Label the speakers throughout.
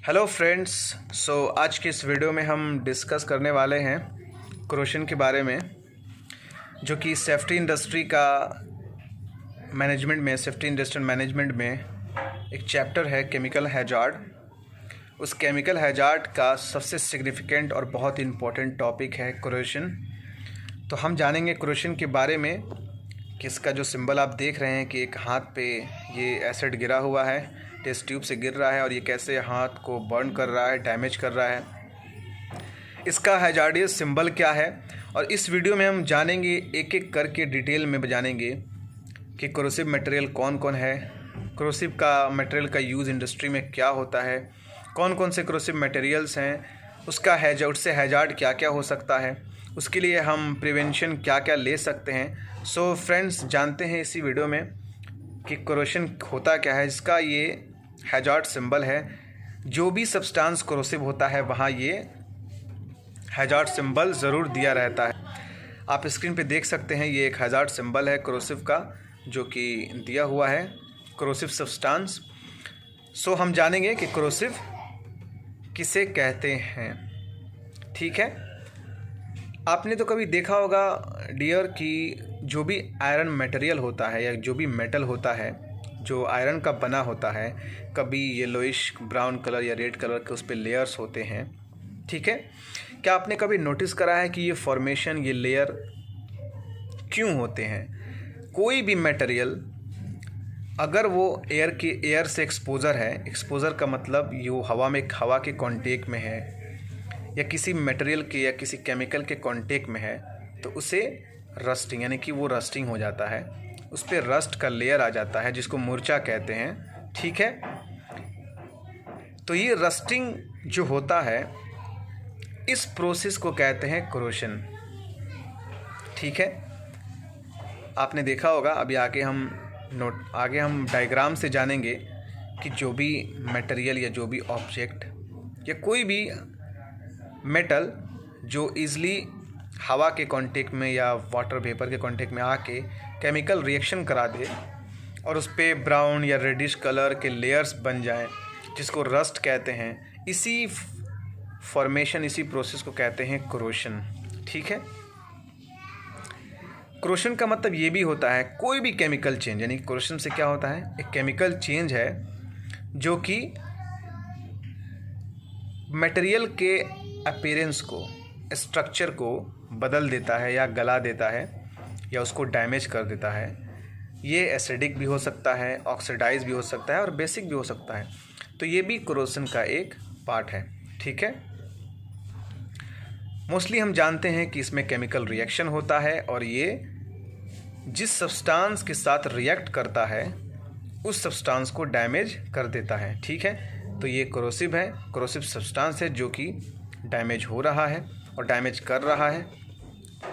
Speaker 1: Hello friends. आज की इस वीडियो में हम डिस्कस करने वाले हैं कोरोशन के बारे में, जो कि सेफ्टी इंडस्ट्री का सेफ्टी इंडस्ट्रियल मैनेजमेंट में एक चैप्टर है केमिकल हैजार्ड। उस केमिकल हैजार्ड का सबसे सिग्निफिकेंट और बहुत इम्पोर्टेंट टॉपिक है कोरोशन। तो हम जानेंगे कोरोशन के बारे में कि इसका जो सिंबल आप देख रहे हैं कि एक हाथ पे ये एसिड गिरा हुआ है, टेस्ट ट्यूब से गिर रहा है और ये कैसे हाथ को बर्न कर रहा है, डैमेज कर रहा है, इसका हैजार्डियस सिंबल क्या है। और इस वीडियो में हम जानेंगे एक एक करके डिटेल में जानेंगे कि कोरोसिव मटेरियल कौन कौन है, कोरोसिव का मटेरियल का यूज़ इंडस्ट्री में क्या होता है, कौन कौन से कोरोसिव मटेरियल्स हैं, उससे हैजार्ड क्या क्या हो सकता है, उसके लिए हम प्रिवेंशन क्या क्या ले सकते हैं। सो फ्रेंड्स, जानते हैं इसी वीडियो में कि कोरोशन होता क्या है। इसका ये हैजार्ड सिंबल है। जो भी सब्सटेंस कोरोसिव होता है वहाँ ये हैजार्ड सिंबल ज़रूर दिया रहता है। आप स्क्रीन पे देख सकते हैं, ये एक हैजार्ड सिंबल है कोरोसिव का जो कि दिया हुआ है, कोरोसिव सब्सटेंस। हम जानेंगे कि कोरोसिव किसे कहते हैं। ठीक है, आपने तो कभी देखा होगा डियर कि जो भी आयरन मटेरियल होता है या जो भी मेटल होता है जो आयरन का बना होता है, कभी येलोइश ब्राउन कलर या रेड कलर के उस पर लेयर्स होते हैं। ठीक है, क्या आपने कभी नोटिस करा है कि ये फॉर्मेशन, ये लेयर क्यों होते हैं? कोई भी मटेरियल अगर वो एयर से एक्सपोजर है, एक्सपोजर का मतलब ये हवा के कांटेक्ट में है या किसी मटेरियल के या किसी केमिकल के कांटेक्ट में है, तो उसे रस्टिंग यानी कि वो रस्टिंग हो जाता है, उस पर रस्ट का लेयर आ जाता है जिसको मूर्छा कहते हैं। ठीक है, तो ये रस्टिंग जो होता है इस प्रोसेस को कहते हैं कोरोशन। ठीक है, आपने देखा होगा। अभी आगे हम डायग्राम से जानेंगे कि जो भी मटेरियल या जो भी ऑब्जेक्ट या कोई भी मेटल जो ईज़िली हवा के कांटेक्ट में या वाटर वेपर के कांटेक्ट में आके केमिकल रिएक्शन करा दे और उस पर ब्राउन या रेडिश कलर के लेयर्स बन जाएं, जिसको रस्ट कहते हैं, इसी फॉर्मेशन, इसी प्रोसेस को कहते हैं कोरोशन। ठीक है, कोरोशन का मतलब ये भी होता है कोई भी केमिकल चेंज, यानी कोरोशन से क्या होता है, एक केमिकल चेंज है जो कि मटेरियल के अपीयरेंस को, स्ट्रक्चर को बदल देता है या गला देता है या उसको डैमेज कर देता है। ये एसिडिक भी हो सकता है, ऑक्सीडाइज भी हो सकता है और बेसिक भी हो सकता है। तो ये भी कोरोशन का एक पार्ट है। ठीक है, मोस्टली हम जानते हैं कि इसमें केमिकल रिएक्शन होता है और ये जिस सब्सटेंस के साथ रिएक्ट करता है उस सब्सटेंस को डैमेज कर देता है। ठीक है, तो ये कोरोसिव है, कोरोसिव सब्सटेंस है जो कि डैमेज हो रहा है और डैमेज कर रहा है।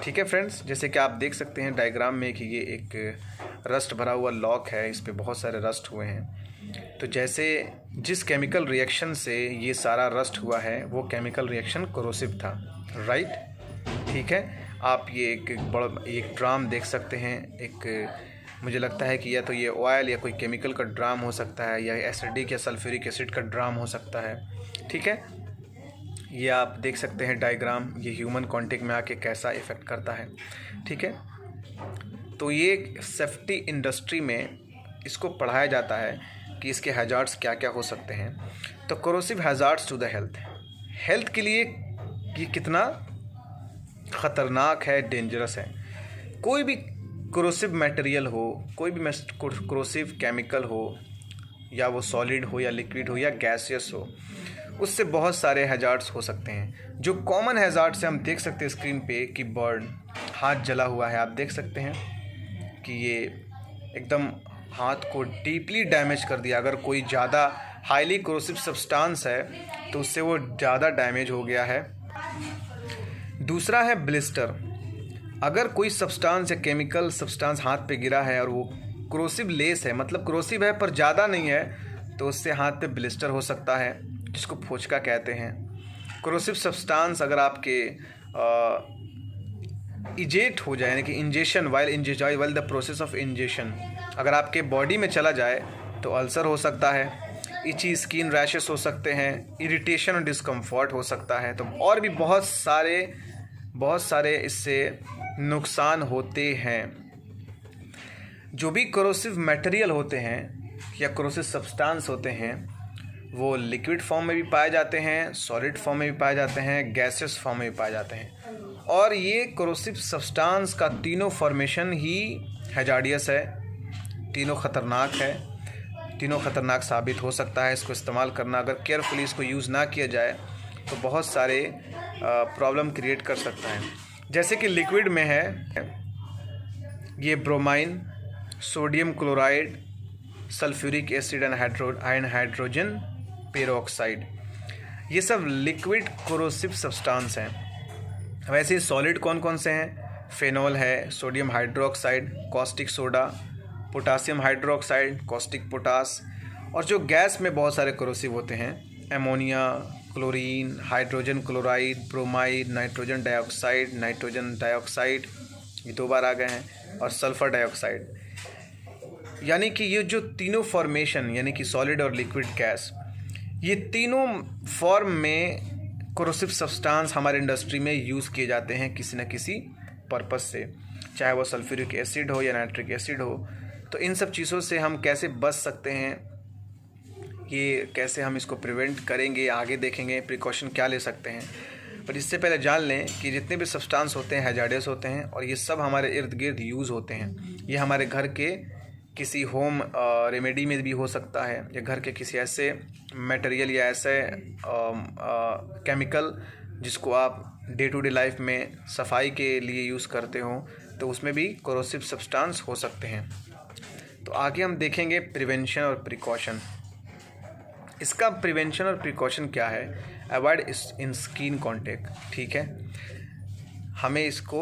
Speaker 1: ठीक है फ्रेंड्स, जैसे कि आप देख सकते हैं डायग्राम में कि ये एक रस्ट भरा हुआ लॉक है, इस पे बहुत सारे रस्ट हुए हैं। तो जैसे जिस केमिकल रिएक्शन से ये सारा रस्ट हुआ है वो केमिकल रिएक्शन कोरोसिव था, राइट। ठीक है, आप ये एक ड्राम देख सकते हैं। मुझे लगता है कि या तो ये ऑयल या कोई केमिकल का ड्राम हो सकता है या एसिडिक या सल्फ्यूरिक एसिड का ड्राम हो सकता है। ठीक है, ये आप देख सकते हैं डायग्राम, ये ह्यूमन कांटेक्ट में आके कैसा इफ़ेक्ट करता है। ठीक है, तो ये सेफ्टी इंडस्ट्री में इसको पढ़ाया जाता है कि इसके हैजार्ड्स क्या क्या हो सकते हैं। तो corrosive hazards to the health के लिए ये कितना ख़तरनाक है, डेंजरस है। कोई भी कोरोसिव मटेरियल हो, कोई भी कोरोसिव केमिकल हो, या वो सॉलिड हो या लिक्विड हो या गैसियस हो, उससे बहुत सारे हैजार्ड्स हो सकते हैं। जो कॉमन हैजार्ड से हम देख सकते हैं स्क्रीन पे कि बर्न, हाथ जला हुआ है, आप देख सकते हैं कि ये एकदम हाथ को डीपली डैमेज कर दिया। अगर कोई ज़्यादा हाईली कोरोसिव सब्सटेंस है तो उससे वो ज़्यादा डैमेज हो गया है। दूसरा है ब्लिस्टर। अगर कोई सब्सटेंस या केमिकल सब्सटेंस हाथ पे गिरा है और वो कोरोसिव लेस है, मतलब कोरोसिव है पर ज़्यादा नहीं है, तो उससे हाथ पे ब्लिस्टर हो सकता है, जिसको फोचका कहते हैं। कोरोसिव सब्सटेंस अगर आपके इजेक्ट हो जाए, यानी कि ingestion while the process of ingestion, अगर आपके बॉडी में चला जाए तो अल्सर हो सकता है। इची स्किन रैशेस हो सकते हैं, इरिटेशन और डिस्कम्फर्ट हो सकता है। तो और भी बहुत सारे इससे नुकसान होते हैं। जो भी कोरोसिव मटेरियल होते हैं या कोरोसिव सब्सटेंस होते हैं वो लिक्विड फॉर्म में भी पाए जाते हैं, सॉलिड फॉर्म में भी पाए जाते हैं, गैसेस फॉर्म में भी पाए जाते हैं। और ये कोरोसिव सब्सटेंस का तीनों फॉर्मेशन ही हैजार्डियस है, तीनों ख़तरनाक है, तीनों ख़तरनाक साबित हो सकता है। इसको इस्तेमाल करना अगर केयरफुली इसको यूज़ ना किया जाए तो बहुत सारे प्रॉब्लम क्रिएट कर सकता है। जैसे कि लिक्विड में है ये bromine, sodium chloride, sulphuric acid and hydrogen peroxide, ये सब लिक्विड कोरोसिव सब्सटेंस हैं। वैसे सॉलिड कौन कौन से हैं? फेनॉल है, sodium hydroxide, caustic soda, potassium hydroxide, caustic potash. और जो गैस में बहुत सारे कोरोसिव होते हैं, ammonia, chlorine, hydrogen chloride, bromide, nitrogen dioxide, ये 2 बार आ गए हैं, और सल्फ़र डाइऑक्साइड। यानी कि ये जो तीनों फॉर्मेशन यानी कि सॉलिड और लिक्विड गैस, ये तीनों फॉर्म में कोरोसिव सब्सटेंस हमारे इंडस्ट्री में यूज़ किए जाते हैं किसी न किसी पर्पस से, चाहे वो सल्फ्यूरिक एसिड हो या नाइट्रिक एसिड हो। तो इन सब चीज़ों से हम कैसे बच सकते हैं, ये कैसे हम इसको प्रिवेंट करेंगे, आगे देखेंगे प्रिकॉशन क्या ले सकते हैं। पर इससे पहले जान लें कि जितने भी सब्सटेंस होते हैं हैजार्डियस होते हैं और ये सब हमारे इर्द गिर्द यूज़ होते हैं। ये हमारे घर के किसी होम रेमेडी में भी हो सकता है, या घर के किसी ऐसे मटेरियल या ऐसे केमिकल जिसको आप डे टू डे लाइफ में सफाई के लिए यूज़ करते हो, तो उसमें भी कोरोसिव सब्सटेंस हो सकते हैं। तो आगे हम देखेंगे प्रिवेंशन और प्रिकॉशन। इसका प्रिवेंशन और प्रिकॉशन क्या है? अवॉइड इन स्किन कॉन्टैक्ट, ठीक है, हमें इसको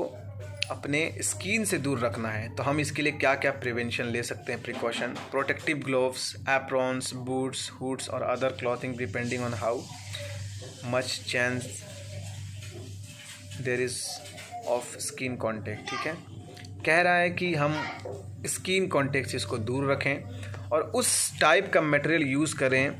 Speaker 1: अपने स्किन से दूर रखना है। तो हम इसके लिए क्या क्या प्रिवेंशन ले सकते हैं, precaution? Protective gloves, aprons, boots, hoods और other clothing depending on how much chance there is of skin contact, ठीक है। कह रहा है कि हम स्किन कॉन्टैक्ट से इसको दूर रखें और उस टाइप का मटेरियल यूज़ करें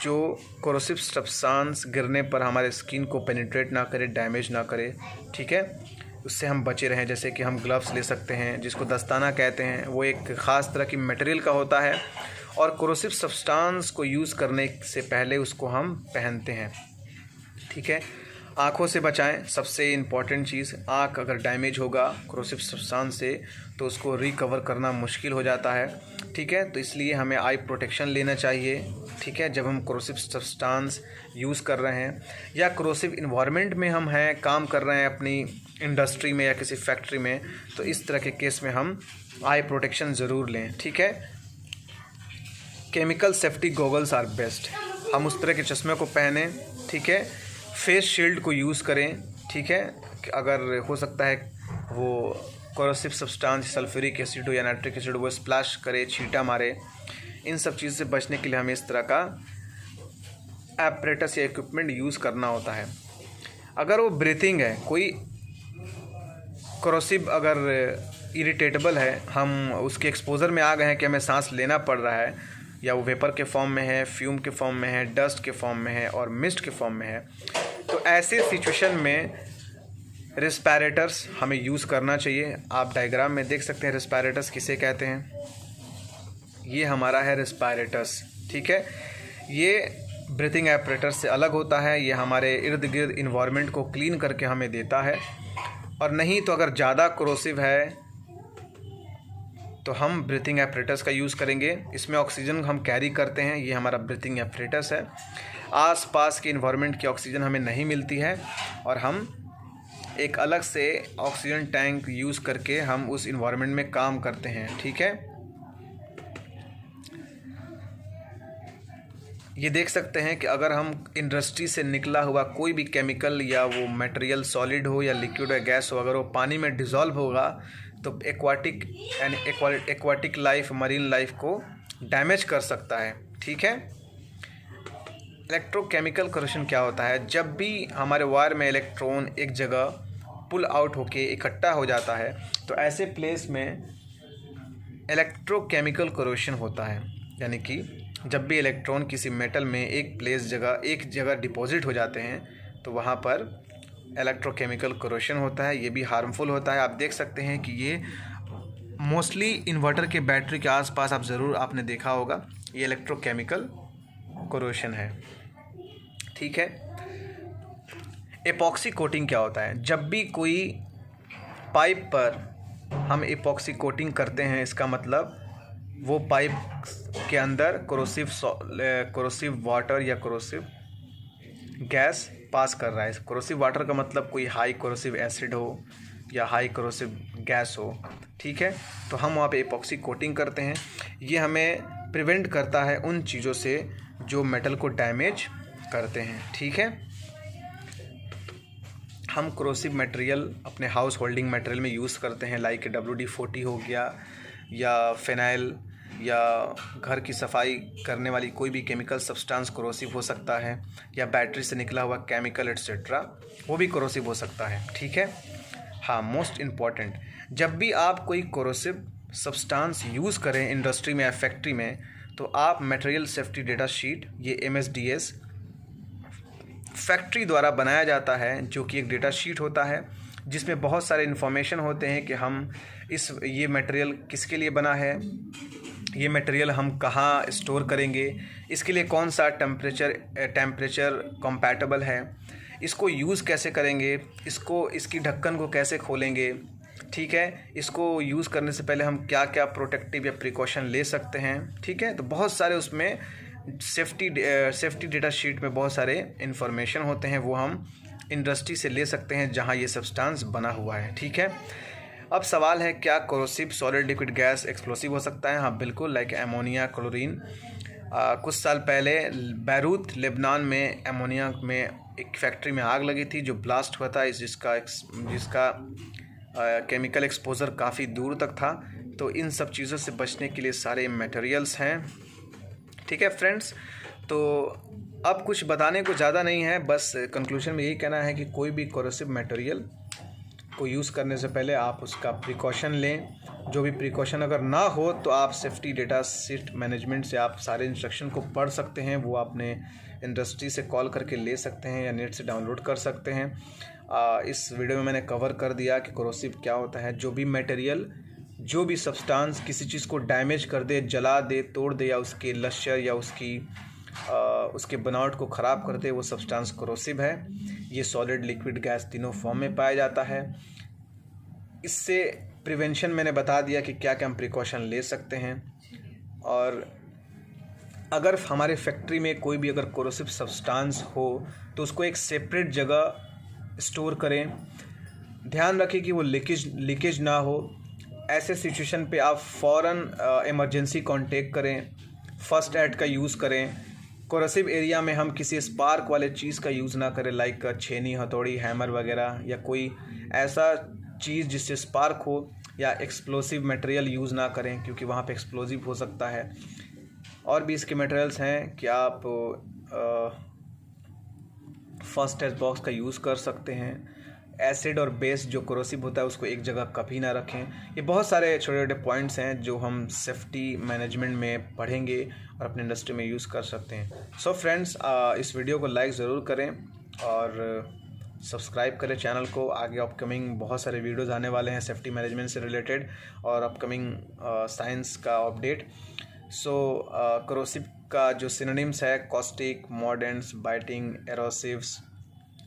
Speaker 1: जो कोरोसिव सब्सटेंस गिरने पर हमारे स्किन को पेनिट्रेट ना करे, डैमेज ना करे, ठीक है, उससे हम बचे रहें। जैसे कि हम ग्लव्स ले सकते हैं जिसको दस्ताना कहते हैं, वो एक ख़ास तरह की मटेरियल का होता है और कोरोसिव सब्सटेंस को यूज़ करने से पहले उसको हम पहनते हैं, ठीक है। आँखों से बचाएं, सबसे इम्पॉर्टेंट चीज़, आँख अगर डैमेज होगा कोरोसिव सब्सटेंस से तो उसको रिकवर करना मुश्किल हो जाता है, ठीक है। तो इसलिए हमें आई प्रोटेक्शन लेना चाहिए, ठीक है, जब हम कोरोसिव सब्सटेंस यूज़ कर रहे हैं या कोरोसिव इन्वायरमेंट में हम हैं, काम कर रहे हैं अपनी इंडस्ट्री में या किसी फैक्ट्री में, तो इस तरह के केस में हम आई प्रोटेक्शन ज़रूर लें, ठीक है। Chemical safety goggles are best, हम उस तरह के चश्मे को पहने, ठीक है। फेस शील्ड को यूज़ करें, ठीक है, अगर हो सकता है वो कोरोसिव सब्सटेंस सल्फ्यूरिक एसिड हो या नाइट्रिक एसिड वो स्प्लैश करे, छींटा मारे, इन सब चीज़ से बचने के लिए हमें इस तरह का एपरेटस या इक्विपमेंट यूज़ करना होता है। अगर वो ब्रीथिंग है, कोई कोरोसिव अगर इरिटेटेबल है, हम उसके एक्सपोजर में आ गए हैं कि हमें सांस लेना पड़ रहा है, या वो वेपर के फॉर्म में है, फ्यूम के फॉर्म में है, डस्ट के फॉर्म में है और मिस्ट के फॉर्म में है, तो ऐसे सिचुएशन में रेस्पिरेटर्स हमें यूज़ करना चाहिए। आप डायग्राम में देख सकते हैं रेस्पिरेटर्स किसे कहते हैं, ये हमारा है रेस्पिरेटर्स, ठीक है। ये ब्रीथिंग एपरेटर्स से अलग होता है, ये हमारे इर्द गिर्द इन्वायरमेंट को क्लीन करके हमें देता है। और नहीं तो अगर ज़्यादा कोरोसिव है तो हम ब्रीथिंग एपरेटर्स का यूज़ करेंगे। इसमें ऑक्सीजन हम कैरी करते हैं, ये हमारा ब्रीथिंग एपरेटर्स है। आसपास के इन्वायरमेंट की ऑक्सीजन हमें नहीं मिलती है और हम एक अलग से ऑक्सीजन टैंक यूज़ करके हम उस इन्वायरमेंट में काम करते हैं, ठीक है। ये देख सकते हैं कि अगर हम इंडस्ट्री से निकला हुआ कोई भी केमिकल या वो मटेरियल सॉलिड हो या लिक्विड या गैस हो, अगर वो पानी में डिज़ोल्व होगा तो एक्वाटिक लाइफ, मरीन लाइफ को डैमेज कर सकता है, ठीक है। इलेक्ट्रोकेमिकल कोरोशन क्या होता है? जब भी हमारे वायर में इलेक्ट्रॉन एक जगह पुल आउट होके इकट्ठा हो जाता है तो ऐसे प्लेस में इलेक्ट्रोकेमिकल कोरोशन होता है, यानी कि जब भी इलेक्ट्रॉन किसी मेटल में एक जगह डिपॉजिट हो जाते हैं तो वहाँ पर इलेक्ट्रोकेमिकल कोरोशन होता है। ये भी हार्मफुल होता है। आप देख सकते हैं कि ये मोस्टली इन्वर्टर के बैटरी के आसपास आप ज़रूर आपने देखा होगा, ये इलेक्ट्रोकेमिकल कोरोशन है। ठीक है। एपॉक्सी कोटिंग क्या होता है? जब भी कोई पाइप पर हम एपॉक्सी कोटिंग करते हैं, इसका मतलब वो पाइप के अंदर कोरोसिव वाटर या कोरोसिव गैस पास कर रहा है। कोरोसिव वाटर का मतलब कोई हाई कोरोसिव एसिड हो या हाई कोरोसिव गैस हो। ठीक है, तो हम वहाँ पे एपॉक्सी कोटिंग करते हैं। ये हमें प्रिवेंट करता है उन चीज़ों से जो मेटल को डैमेज करते हैं। ठीक है, हम कोरोसिव मटेरियल अपने हाउस होल्डिंग मटेरियल में यूज़ करते हैं, लाइक WD-40 हो गया या फिनाइल या घर की सफाई करने वाली कोई भी केमिकल सब्सटेंस कोरोसिव हो सकता है, या बैटरी से निकला हुआ केमिकल एट्सेट्रा वो भी कोरोसिव हो सकता है। ठीक है। हाँ, मोस्ट इम्पॉर्टेंट, जब भी आप कोई कोरोसिव सब्सटेंस यूज़ करें इंडस्ट्री में या फैक्ट्री में, तो आप मटेरियल सेफ्टी डेटा शीट, ये MSDS फैक्ट्री द्वारा बनाया जाता है, जो कि एक डेटा शीट होता है जिसमें बहुत सारे इन्फॉर्मेशन होते हैं कि हम ये मटेरियल किसके लिए बना है, ये मटेरियल हम कहाँ स्टोर करेंगे, इसके लिए कौन सा टेम्परेचर कंपैटिबल है, इसको यूज़ कैसे करेंगे, इसकी ढक्कन को कैसे खोलेंगे। ठीक है, इसको यूज़ करने से पहले हम क्या क्या प्रोटेक्टिव या प्रिकॉशन ले सकते हैं। ठीक है, तो बहुत सारे उसमें सेफ्टी डेटा शीट में बहुत सारे इन्फॉर्मेशन होते हैं, वो हम इंडस्ट्री से ले सकते हैं जहाँ ये सब्सटेंस बना हुआ है। ठीक है। अब सवाल है, क्या corrosive solid liquid gas explosive हो सकता है? हाँ बिल्कुल, लाइक एमोनिया, क्लोरीन। कुछ साल पहले बैरूत लेबनान में एमोनिया में एक फैक्ट्री में आग लगी थी जो ब्लास्ट हुआ था, जिसका केमिकल एक्सपोजर काफ़ी दूर तक था। तो इन सब चीज़ों से बचने के लिए सारे मटेरियल्स हैं। ठीक है फ्रेंड्स, तो अब कुछ बताने को ज़्यादा नहीं है, बस कंक्लूजन में यही कहना है कि कोई भी कोरोसिव मटेरियल को यूज़ करने से पहले आप उसका प्रिकॉशन लें। जो भी प्रिकॉशन अगर ना हो तो आप सेफ्टी डेटा शीट मैनेजमेंट से आप सारे इंस्ट्रक्शन को पढ़ सकते हैं, वो आपने इंडस्ट्री से कॉल करके ले सकते हैं या नेट से डाउनलोड कर सकते हैं। इस वीडियो में मैंने कवर कर दिया कि कोरोसिव क्या होता है। जो भी मटेरियल, जो भी सब्सटेंस किसी चीज़ को डैमेज कर दे, जला दे, तोड़ दे, या उसके लश्यर या उसके बनावट को ख़राब कर दे, वो सब्सटेंस कोरोसिव है। ये सॉलिड, लिक्विड, गैस तीनों फॉर्म में पाया जाता है। इससे प्रिवेंशन मैंने बता दिया कि क्या क्या हम प्रिकॉशन ले सकते हैं। और अगर हमारे फैक्ट्री में कोई भी अगर कोरोसिव सब्सटेंस हो तो उसको एक सेपरेट जगह स्टोर करें। ध्यान रखें कि वो लीकेज ना हो। ऐसे सिचुएशन पे आप फ़ौरन इमरजेंसी कांटेक्ट करें, फर्स्ट एड का यूज़ करें। कोरोसिव एरिया में हम किसी स्पार्क वाले चीज़ का यूज़ ना करें, लाइक छेनी, हथौड़ी, हैमर वगैरह, या कोई ऐसा चीज़ जिससे स्पार्क हो, या एक्सप्लोसिव मटेरियल यूज़ ना करें क्योंकि वहाँ पे एक्सप्लोसिव हो सकता है। और भी इसके मटेरियल्स हैं कि आप फर्स्ट एड बॉक्स का यूज़ कर सकते हैं। एसिड और बेस जो कोरोसिव होता है उसको एक जगह कभी ना रखें। ये बहुत सारे छोटे छोटे पॉइंट्स हैं जो हम सेफ्टी मैनेजमेंट में पढ़ेंगे और अपने इंडस्ट्री में यूज़ कर सकते हैं। सो फ्रेंड्स, इस वीडियो को लाइक ज़रूर करें और सब्सक्राइब करें चैनल को। आगे अपकमिंग बहुत सारे वीडियोज़ आने वाले हैं सेफ्टी मैनेजमेंट से रिलेटेड और अपकमिंग साइंस का अपडेट। सो कोरोसिव का जो सिनोनिम्स है, कॉस्टिक, मॉर्डेंट्स, बाइटिंग, एरोसिव्स,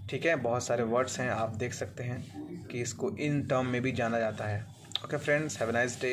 Speaker 1: ठीक है, बहुत सारे वर्ड्स हैं, आप देख सकते हैं कि इसको इन टर्म में भी जाना जाता है। Okay friends, have a nice day.